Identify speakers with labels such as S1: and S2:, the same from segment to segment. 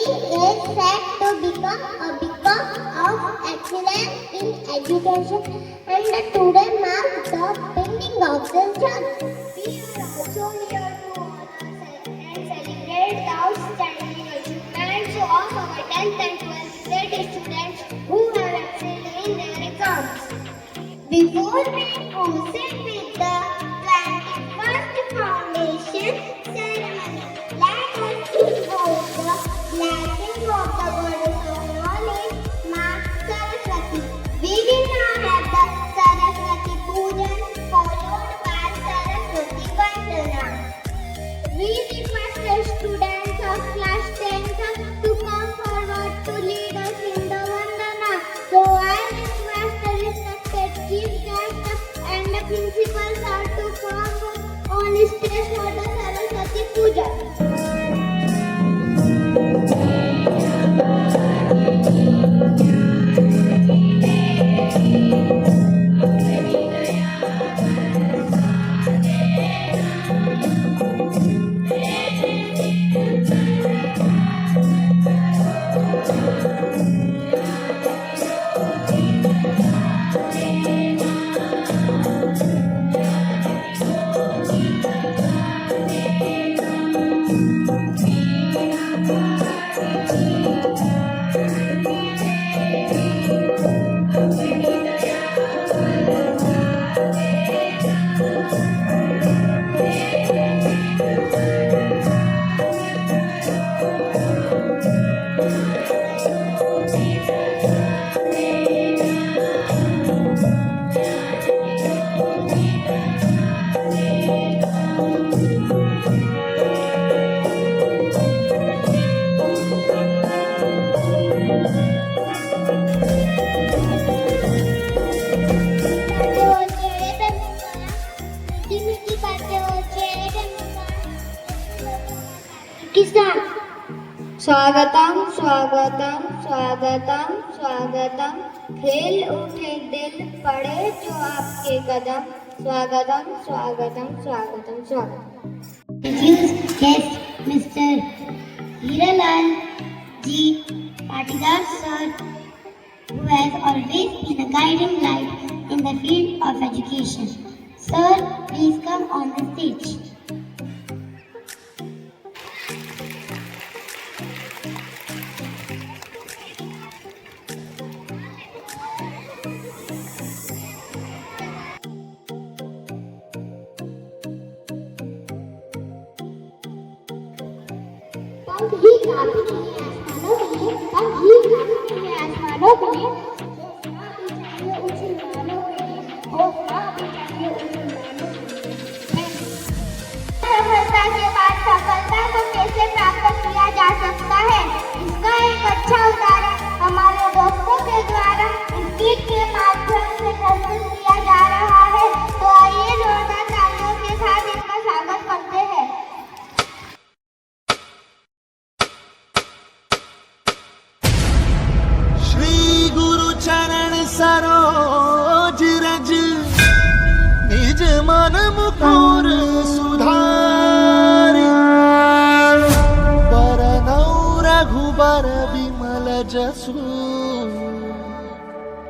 S1: is set to become a beacon of excellence in education, and today marks the beginning of this journey. We are also here to honor and celebrate the outstanding achievements of our 10th and 12th grade students who have excelled in their exams. Before we proceed with the planting first foundation ceremony, let us invoke the blessing of the goddess of knowledge, Ma Saraswati. We will now have the Saraswati Pujan followed by Saraswati Vandana. We request the students of class 10th to come forward to lead us in the Vandana. So I request the respected chief guest and the principals are to come on stage for the Saraswati Puja.
S2: स्वागतम स्वागतम स्वागतम स्वागतम, खेल उठे दिल पड़े जो आपके कदम, स्वागतम स्वागतम स्वागतम स्वागतम.
S1: Introduce guest Mr. Hiralal G. Patidar sir, who has always been a guiding light in the field of education. Sir, please come on the stage. सफलता के बाद सफलता को कैसे प्राप्त किया जा सकता है, इसका एक अच्छा उदाहरण हमारे दोस्तों के द्वारा स्किट के माध्यम से प्रस्तुत किया जा रहा है. तो आइए जोरदार तालियों के साथ इनका स्वागत करते हैं.
S3: चरण सरोज रज निज मन मुकुर सुधार, बरनौ रघुबर विमल जसु,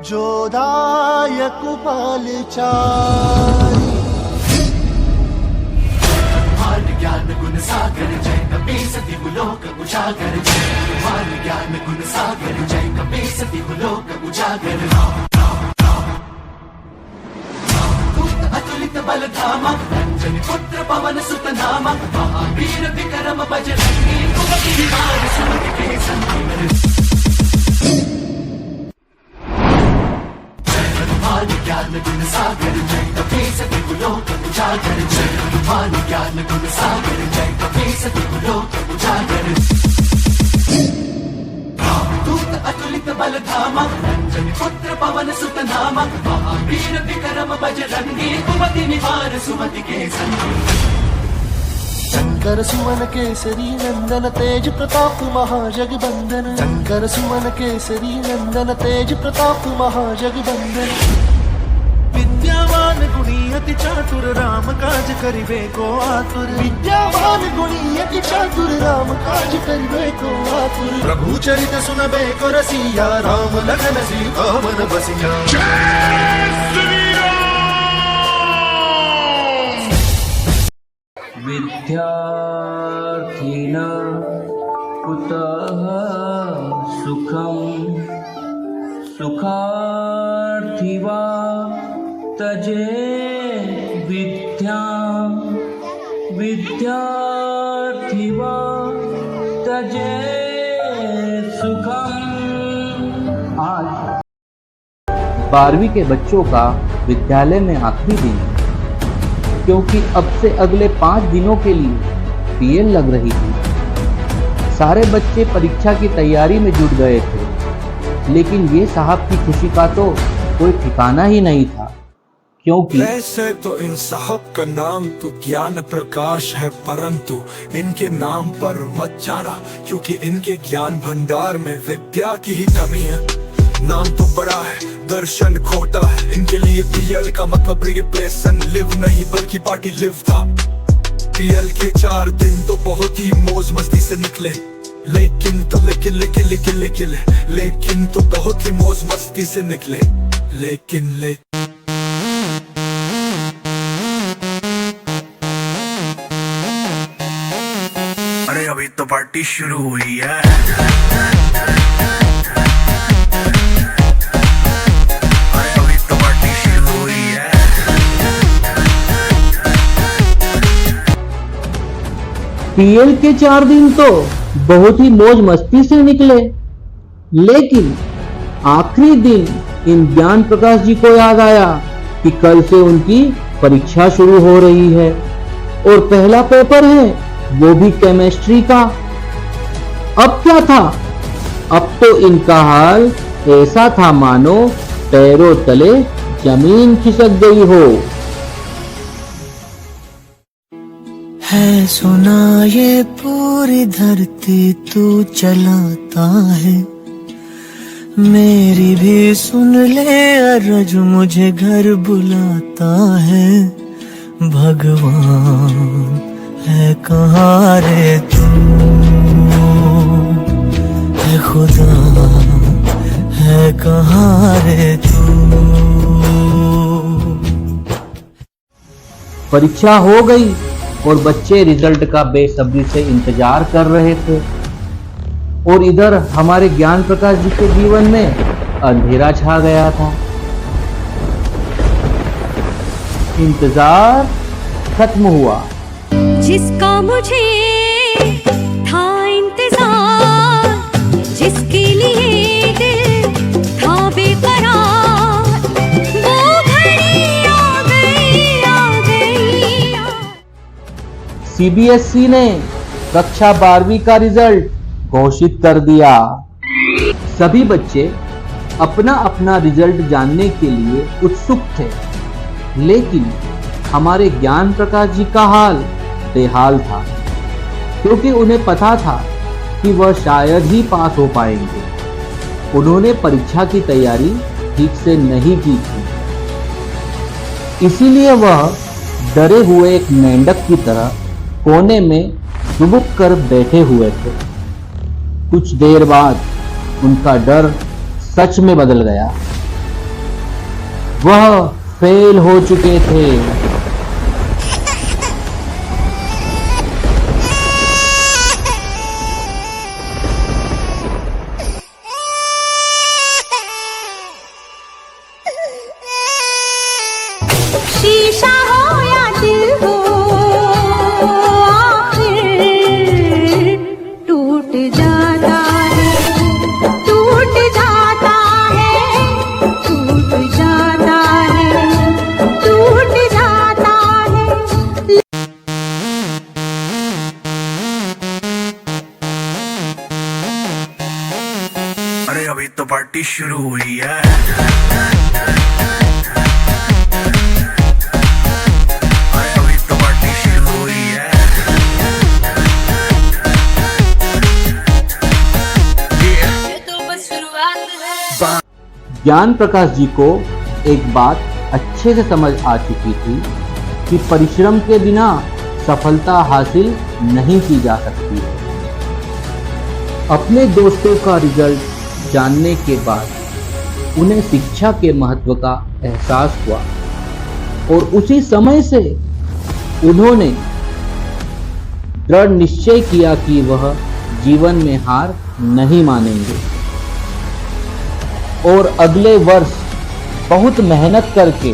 S3: जो दायक फलचारि.
S4: ज्ञान गुण सागर जय कपीसति लोक उजागर, जय ज्ञान गुण सागर जय कपीसति लोक उजागर. अतुलित बल धामा रंजन पुत्र पवन सुत नामा, महावीर विक्रम बजरंगी कुमति निवार सुमति के संजीवनी. ज्ञान गुण सागर जय कपीसति लोक उजागर, जय हनुमान ज्ञान गुण सागर जय कपीसति लोक उजागर. दूत अतुलित बल धामा रंजन पुत्र पवन सुत नामा, महावीर विक्रम बजरंगी कुमति निवार सुमति के संजीवनी.
S3: शंकर सुमन केसरी नंदन तेज प्रताप महाजगबंदन, शंकर सुमन केसरी नंदन तेज प्रताप महाजगबंदन. विद्या विद्यावान गुणी अति चातुर राम काज करिबे को आतुर विद्यावान गुणी अति चातुर राम काज करिबे को आतुर प्रभु चरित सुनबे को रसिया राम लगन सीता मन बसिया
S5: विद्यार्थिनां कुतः सुखम् सुखार्थी वा तजे विद्यां विद्यार्थी वा तजे सुखम्।
S6: आज 12वीं के बच्चों का विद्यालय में आखिरी दिन है, क्योंकि अब से अगले 5 दिनों के लिए पीएल लग रही थी। सारे बच्चे परीक्षा की तैयारी में जुट गए थे, लेकिन ये साहब की खुशी का तो कोई ठिकाना ही नहीं था, क्योंकि
S7: वैसे तो इन साहब का नाम तो ज्ञान प्रकाश है, परंतु इनके नाम पर मत जाना, क्योंकि इनके ज्ञान भंडार में विद्या की ही कमी है। नाम तो बड़ा है, दर्शन खोटा है। इनके लिए पीएल का मतलब रिप्लेस एंड लिव नहीं बल्कि पार्टी लिव था। पीएल के 4 दिन तो बहुत ही मौज मस्ती से निकले, लेकिन तो लेकिन तो बहुत ही मौज मस्ती से निकले, लेकिन अरे अभी तो पार्टी शुरू हुई है।
S6: पीएल के 4 दिन तो बहुत ही मौज मस्ती से निकले, लेकिन आखिरी दिन इन ज्ञान प्रकाश जी को याद आया कि कल से उनकी परीक्षा शुरू हो रही है और पहला पेपर है, वो भी केमिस्ट्री का। अब क्या था? अब तो इनका हाल ऐसा था मानो पैरों तले जमीन खिसक गई हो।
S8: है सुना ये पूरी धरती तू चलाता है, मेरी भी सुन ले अर्ज मुझे घर बुलाता है। भगवान है कहाँ रे तू, है खुदा है कहाँ रे तू।
S6: परीक्षा हो गई और बच्चे रिजल्ट का बेसब्री से इंतजार कर रहे थे, और इधर हमारे ज्ञान प्रकाश जी के जीवन में अंधेरा छा गया था। इंतजार खत्म हुआ।
S9: जिसका मुझे था इंतजार, जिसके लिए दिल था बेकरार, वो घड़ी आ गई।
S6: सीबीएसई ने कक्षा 12वीं का रिजल्ट घोषित कर दिया। सभी बच्चे अपना अपना रिजल्ट जानने के लिए उत्सुक थे, लेकिन हमारे ज्ञान प्रकाश जी का हाल बेहाल था, क्योंकि उन्हें पता था कि वह शायद ही पास हो पाएंगे। उन्होंने परीक्षा की तैयारी ठीक से नहीं की थी, इसीलिए वह डरे हुए एक मेंढक की तरह कोने में दुबक कर बैठे हुए थे। कुछ देर बाद उनका डर सच में बदल गया। वह फेल हो चुके थे।
S9: शीशा हो या दिल हो, आखिर टूट जाता है, टूट जाता है, टूट जाता है, टूट जाता है।
S7: अरे अभी तो पार्टी शुरू हुई है।
S6: ज्ञान प्रकाश जी को एक बात अच्छे से समझ आ चुकी थी कि परिश्रम के बिना सफलता हासिल नहीं की जा सकती। अपने दोस्तों का रिजल्ट जानने के बाद उन्हें शिक्षा के महत्व का एहसास हुआ और उसी समय से उन्होंने दृढ़ निश्चय किया कि वह जीवन में हार नहीं मानेंगे और अगले वर्ष बहुत मेहनत करके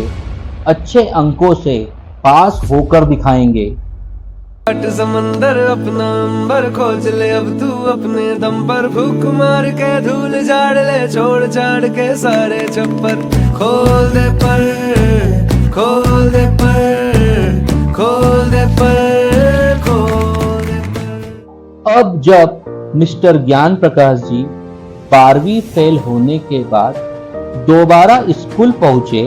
S6: अच्छे अंकों से पास होकर दिखाएंगे।
S10: समंदर अपना अंबर खोज ले अब तू अपने दम पर, फूक मार के धूल झाड़ ले, छोड़ छाड़ के सारे छप्पर, खोल दे पर, खोल दे पर, खोल दे पर, खोल दे पर।
S6: अब जब मिस्टर ज्ञान प्रकाश जी 12वीं फेल होने के बाद दोबारा स्कूल पहुंचे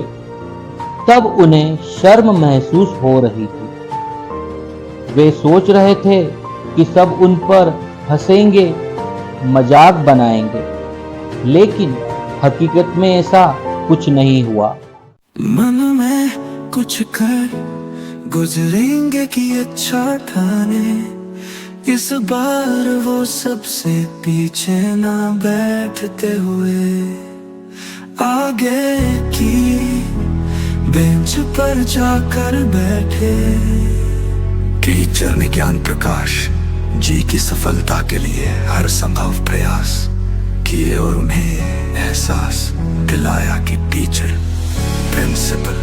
S6: तब उन्हें शर्म महसूस हो रही थी। वे सोच रहे थे कि सब उन पर हंसेंगे, मजाक बनाएंगे, लेकिन हकीकत में ऐसा कुछ नहीं हुआ।
S8: मन में कुछ कर गुजरेंगे कि अच्छा ठाने, इस बार वो सबसे पीछे ना बैठते हुए आगे की बेंच पर जाकर बैठे। टीचर ने ज्ञान प्रकाश जी की सफलता के लिए हर संभव प्रयास किए और उन्हें एहसास दिलाया कि टीचर, प्रिंसिपल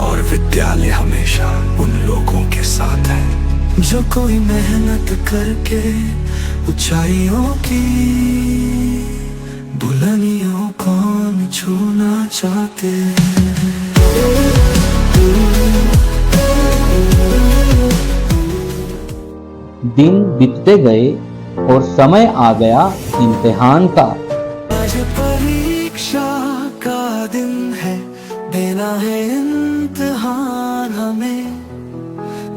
S8: और विद्यालय हमेशा उन लोगों के साथ है जो कोई मेहनत करके ऊंचाइयों की बुलंदियों को छूना चाहते हैं।
S6: दिन बीतते गए और समय आ गया इम्तिहान का।
S8: आज परीक्षा का दिन है, देना है इम्तिहान हमें,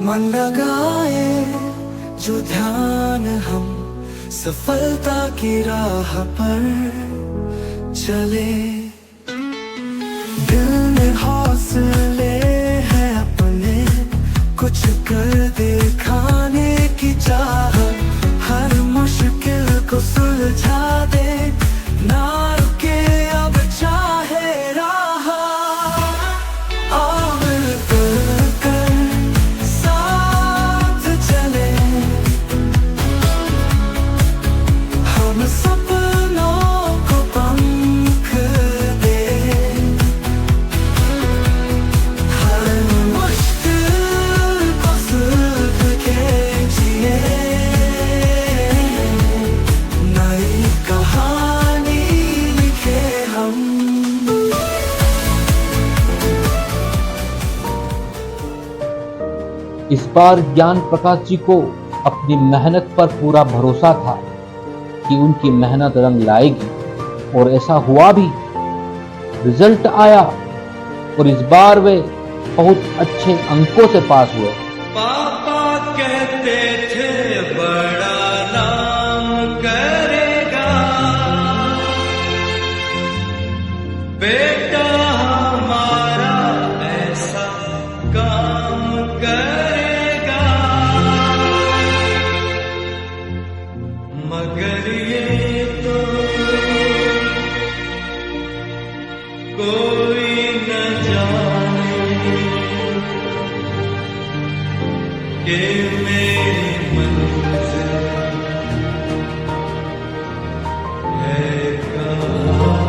S8: मन लगाए जो ध्यान हम सफलता की राह पर चले। दिल में हौसले हैं अपने, कुछ कर दिखाने की चाह, हर मुश्किल को सुलझा दे, ना रुके अब चाहे राह। आओ मिलकर साथ चले, हम सपनों को पंख दे, हर मुश्किल को सुलझ के जिए, नई कहानी लिखे हम।
S6: इस बार ज्ञान प्रकाश जी को अपनी मेहनत पर पूरा भरोसा था कि उनकी मेहनत रंग लाएगी और ऐसा हुआ भी। रिजल्ट आया और इस बार वे बहुत अच्छे अंकों से पास हुए।
S10: पापा कहते थे बड़ा नाम करेगा, बेटा हमारा ऐसा काम करेगा, मगर ये तो कोई न जाने कि मेरी मंजिल है कहाँ।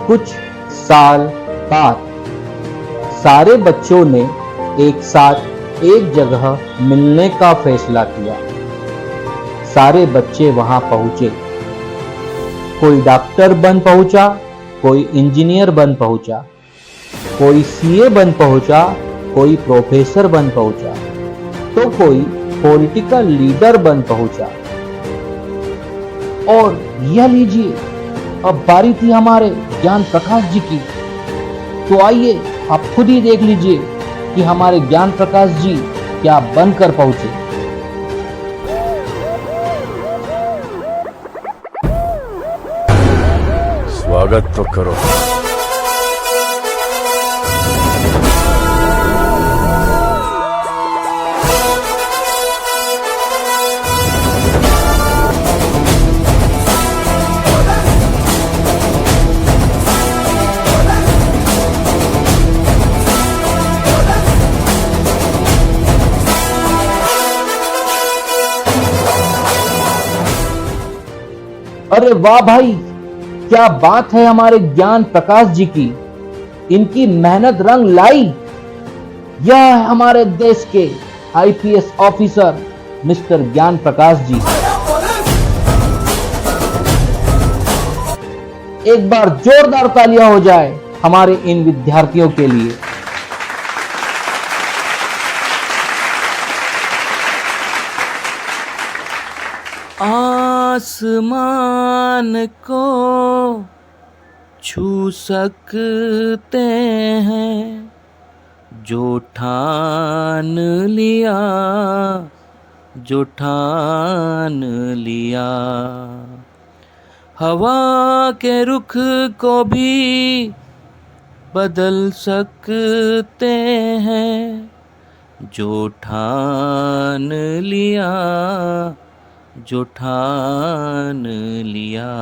S6: कुछ साल बाद सारे बच्चों ने एक साथ एक जगह मिलने का फैसला किया। सारे बच्चे वहां पहुंचे। कोई डॉक्टर बन पहुंचा, कोई इंजीनियर बन पहुंचा, कोई सीए बन पहुंचा, कोई प्रोफेसर बन पहुंचा, तो कोई पॉलिटिकल लीडर बन पहुंचा। और यह लीजिए, अब बारी थी हमारे ज्ञान प्रकाश जी की। तो आइए आप खुद ही देख लीजिए कि हमारे ज्ञान प्रकाश जी क्या बनकर पहुंचे।
S11: स्वागत तो करो।
S6: अरे वाह भाई, क्या बात है हमारे ज्ञान प्रकाश जी की। इनकी मेहनत रंग लाई। यह है हमारे देश के आईपीएस ऑफिसर मिस्टर ज्ञान प्रकाश जी। एक बार जोरदार तालियां हो जाए हमारे इन विद्यार्थियों के लिए।
S5: आसमान को छू सकते हैं जो ठान लिया, जो ठान लिया। हवा के रुख को भी बदल सकते हैं जो ठान लिया, जो ठान लिया।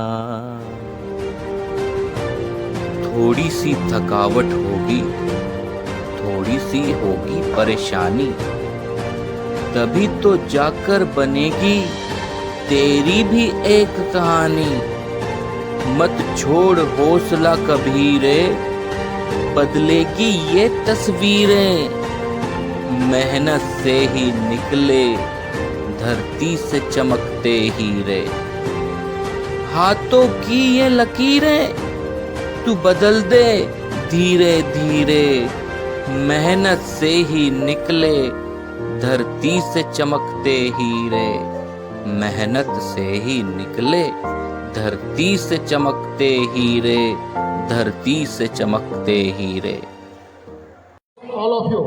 S5: थोड़ी सी थकावट होगी, थोड़ी सी होगी परेशानी, तभी तो जाकर बनेगी तेरी भी एक कहानी। मत छोड़ हौसला कभी रे, बदलेगी ये तस्वीरें। मेहनत से ही निकले धरती से चमकते हीरे। हाथों की ये लकीरें तू बदल दे धीरे धीरे। मेहनत से ही निकले धरती से चमकते हीरे। मेहनत से ही निकले धरती से चमकते हीरे, धरती से चमकते हीरे।
S12: ऑल ऑफ यू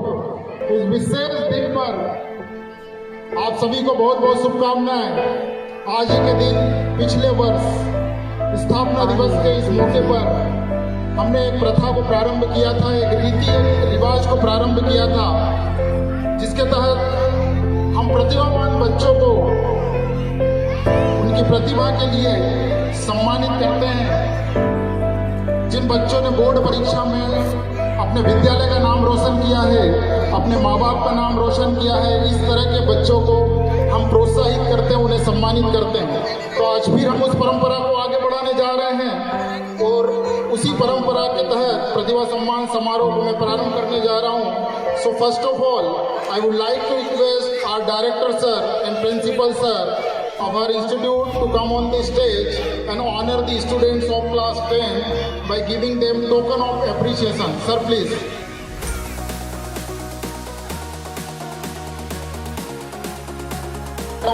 S12: इस विशेष दिन पर आप सभी को बहुत बहुत शुभकामनाएं। आज ही के दिन पिछले वर्ष स्थापना दिवस के इस मौके पर हमने एक प्रथा को प्रारंभ किया था, एक रीति रिवाज को प्रारंभ किया था, जिसके तहत हम प्रतिभावान बच्चों को उनकी प्रतिभा के लिए सम्मानित करते हैं। जिन बच्चों ने बोर्ड परीक्षा में अपने विद्यालय का नाम रोशन किया है, अपने माँ बाप का नाम रोशन किया है, इस तरह के बच्चों को हम प्रोत्साहित करते हैं, उन्हें सम्मानित करते हैं। तो आज भी हम उस परंपरा को आगे बढ़ाने जा रहे हैं और उसी परंपरा के तहत प्रतिभा सम्मान समारोह को मैं प्रारंभ करने जा रहा हूँ। So first of all I would like to request our director sir and principal sir of our institute to come on the stage and honor the students of class 10 by giving them token of appreciation. Sir, please.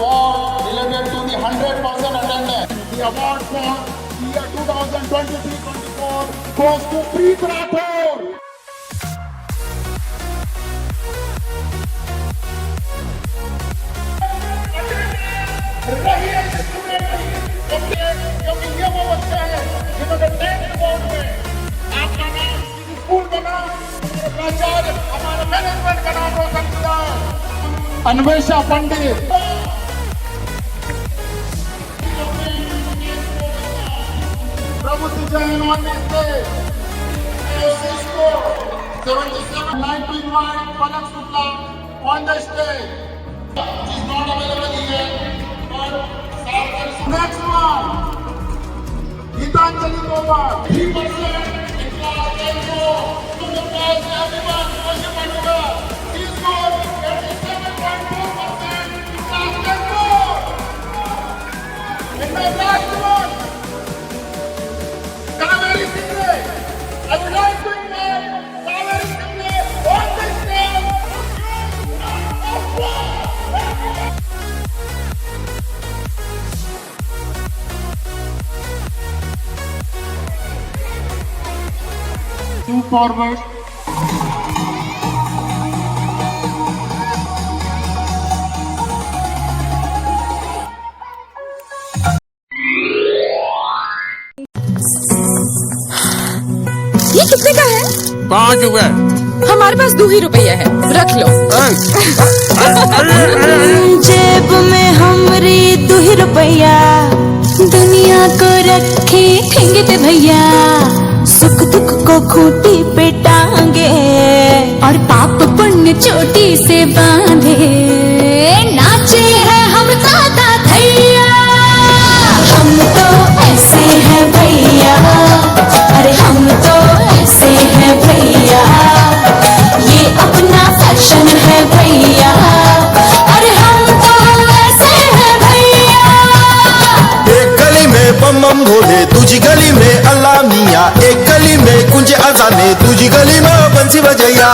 S12: Award related to the 100% attendance. The award for year 2023-24 goes to Preet Rathore. क्योंकि ये वो बच्चे हैं जिन्होंने 10th board में आपका नाम, school का नाम, प्राचार्य, हमारे मैनेजमेंट का नाम रोशन किया है। अन्वेषा पंडित, प्रभु Jain on this day, 77 like to invite Palak Shukla on the stage. She is not available here, but next one, Gitanjali Gopal, 3% in class 10 to the class everyone, Moshe Pandura. He scored 87.4% in class 10. And the last one, Kaveri Singh. I would like to invite Kaveri Singh on the stage. Move forward.
S11: कहाँ चुप है?
S13: हमारे पास 2 ही रुपया है, रख लो।
S9: जेब में हमरी 2 ही रुपया, दुनिया को रखे ठेंगे पे भैया, सुख दुख को खूंटी पे टांगे और पाप पुण्य चोटी से बांधे, नाचे हैं हम दादा धैया, हम तो ऐसे हैं भैया, अरे हम तो ऐसे हैं भैया, ये अपना फैशन है भैया, अरे हम तो ऐसे हैं भैया।
S3: एक गली में बम बम भोले, दूजी गली में अल्लाह मियाँ, एक गली में कुंज अजाने, दूजी गली में बंसी बजैया।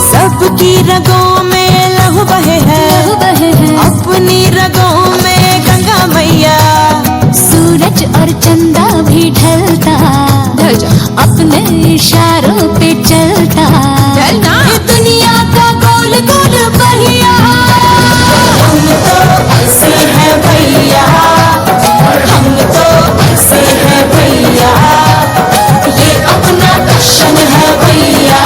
S9: सबकी रगों में लहू बहे है, अपनी रगों में गंगा मैया, सूरज और चंदा भी ढलता, अपने इशारों पे चलता, ये दुनिया का गोल गोल पहिया, हम तो ऐसे हैं भैया, हम तो ऐसे हैं भैया, ये अपना फैशन है भैया,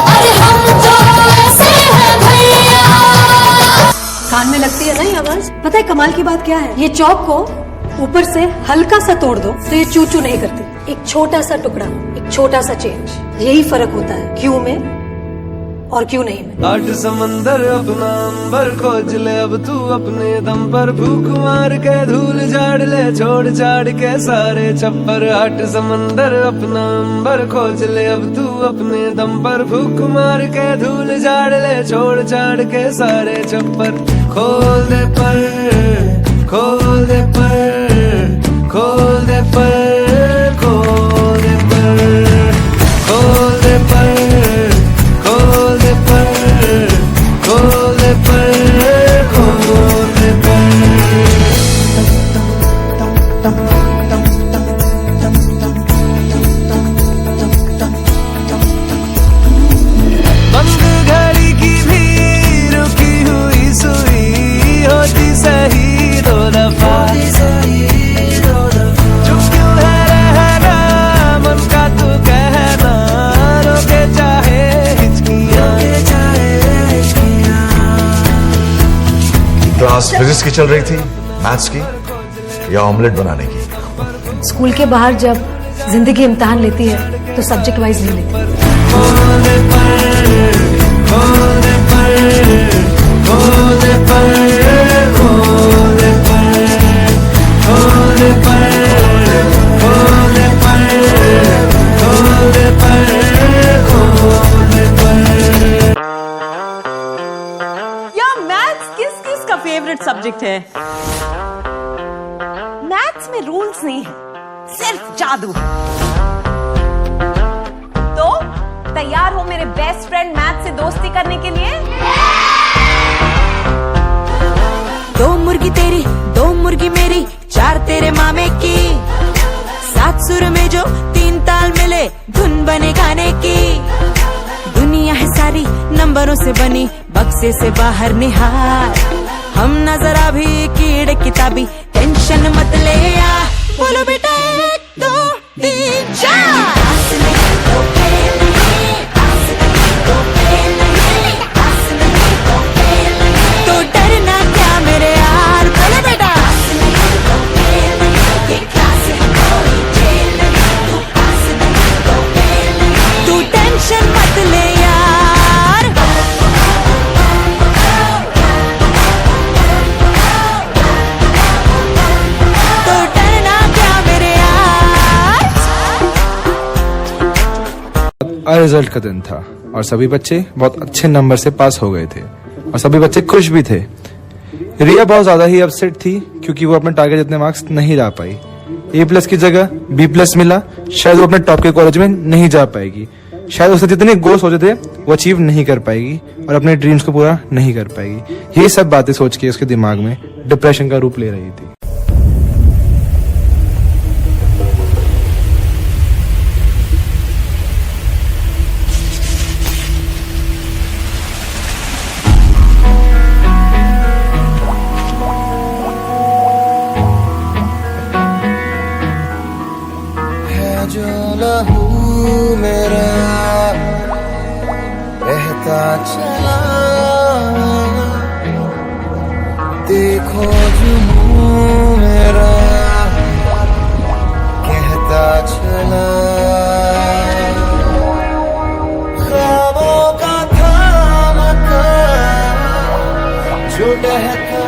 S9: अरे हम तो ऐसे हैं भैया।
S14: कान में लगती है ना ये आवाज? पता है कमाल की बात क्या है? ये चौक को ऊपर से हल्का सा तोड़ दो तो ये चू चू नहीं करती। एक छोटा सा टुकड़ा, एक छोटा सा चेंज, यही फर्क होता है क्यों में और क्यों नहीं में।
S10: 8 समंदर अपना अंबर खोज ले अब तू अपने दम पर, भूख मार के धूल झाड़ ले छोड़ छाड़ के सारे छप्पर। 8 समंदर अपना अंबर खोज ले अब तू अपने दम पर, भूख मार के धूल झाड़ ले छोड़ छाड़ के सारे छप्पर। खोल दे पर, खोल दे पर, खोल दे पर, खोल दे पर, खोल दे पर, खोल दे पर, खोल दे पर, खोल दे पर। बंद घड़ी की भी रुकी हुई सुई होती सही 2 दफा, चुप क्यों है रहना मन का तू कहना, रोके चाहे हिचकियां।
S15: क्लास फिजिक्स की चल रही थी, मैथ्स की या ऑमलेट बनाने की?
S14: स्कूल के बाहर जब जिंदगी इम्तिहान लेती है तो सब्जेक्ट वाइज नहीं लेती।
S10: खोल दे पर, खोल दे पर, खोल दे पर, खोल दे पर, खोल दे पर, खोल दे पर, खोल दे पर, खोल दे पर।
S16: यार मैथ्स किस किस का फेवरेट सब्जेक्ट है? मैथ्स में रूल्स नहीं है, सिर्फ जादू है। तो तैयार हो मेरे बेस्ट फ्रेंड मैथ से दोस्ती करने के लिए?
S9: 2 मुर्गी तेरी 2 मुर्गी मेरी, 4 तेरे मामे की, 7 सुर में जो 3 ताल मिले धुन बने गाने की। दुनिया है सारी नंबरों से बनी, बक्से से बाहर निहार, हम नजर अभी कीड़े किताबी, टेंशन मत ले आ, बोलो बेटा 1 2 3 4। तो डरना क्या मेरे यार, बोलो बेटा। तू टेंशन मत ले यार, तो डरना क्या मेरे यार।
S10: आज रिजल्ट का दिन था और सभी बच्चे बहुत अच्छे नंबर से पास हो गए थे और सभी बच्चे खुश भी थे। रिया बहुत ज्यादा ही अपसेट थी क्योंकि वो अपने टारगेट जितने मार्क्स नहीं ला पाई। A+ की जगह B+ मिला, शायद वो अपने टॉप के कॉलेज में नहीं जा पाएगी, शायद उसने जितने गोल सोचे थे वो अचीव नहीं कर पाएगी और अपने ड्रीम्स को पूरा नहीं कर पाएगी। ये सब बातें सोच के उसके दिमाग में डिप्रेशन का रूप ले रही थी। चला, देखो जुनून मेरा कहता चला, ख्वाबों का थाम कर जो बहता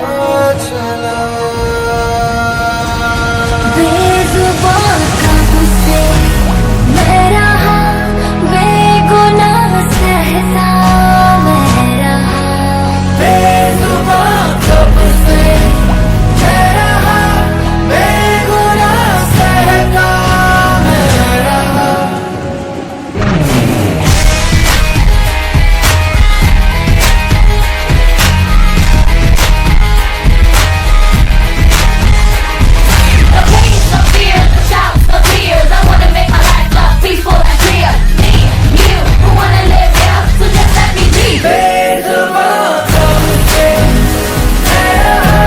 S10: चला।
S9: बेजुबान कब से मैं रहा, बेगुनाह सहता मैं रहा।
S10: बेजुबान कब से मैं रहा, बेगुनाह सहता मैं रहा।
S9: The pain, the fear, the shouts, the tears. I wanna make my life look peaceful and clear. Me, you, who wanna live here, so just let me be.
S10: बेजुबान कब से मैं रहा,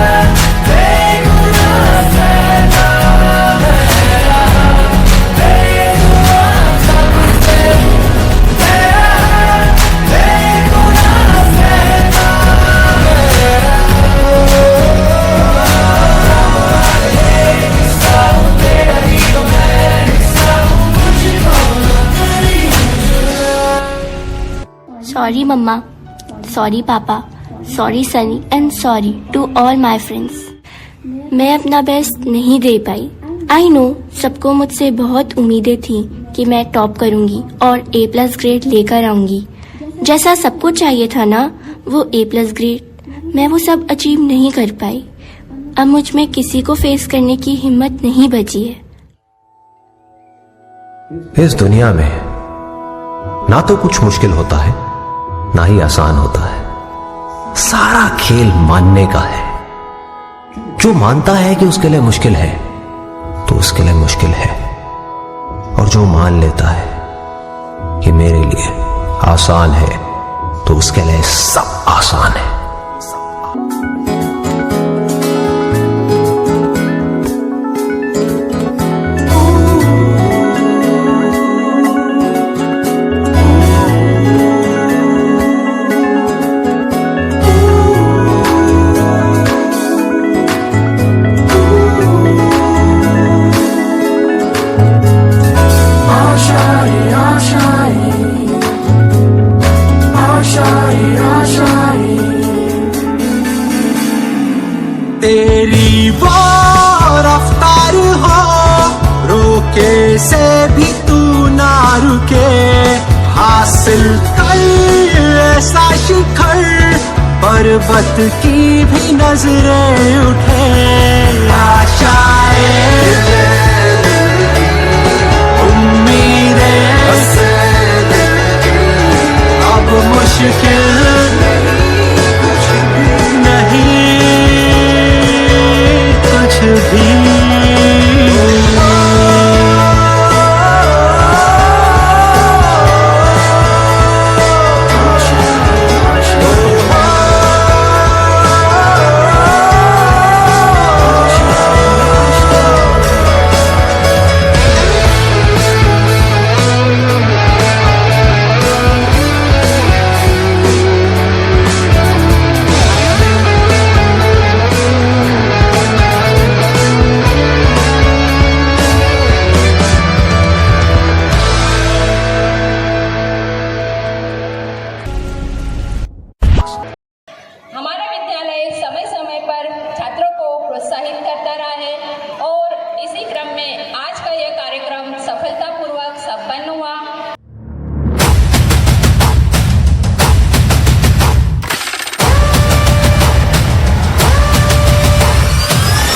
S10: बेगुनाह सहता मैं रहा। बेजुबान कब से मैं रहा, बेगुनाह सहता मैं
S2: Sorry Mama, sorry Papa, sorry Sunny and sorry to all my friends. मैं अपना बेस्ट नहीं दे पाई। आई नो सबको मुझसे बहुत उम्मीदें थी कि मैं टॉप करूंगी और A+ ग्रेड लेकर आऊंगी। जैसा सबको चाहिए था ना वो A+ ग्रेड, मैं वो सब अचीव नहीं कर पाई। अब मुझ में किसी को फेस करने की हिम्मत नहीं बची है।
S11: इस दुनिया में ना तो कुछ मुश्किल होता है ना ही आसान होता है। सारा खेल मानने का है। जो मानता है कि उसके लिए मुश्किल है तो उसके लिए मुश्किल है, और जो मान लेता है कि मेरे लिए आसान है तो उसके लिए सब आसान है।
S10: तेरी वो रफ्तार हो रोके से भी तू ना रुके, हासिल कर ऐसा शिखर पर्वत की भी नजरें उठे। आशाएं उम्मीदें अब मुश्किल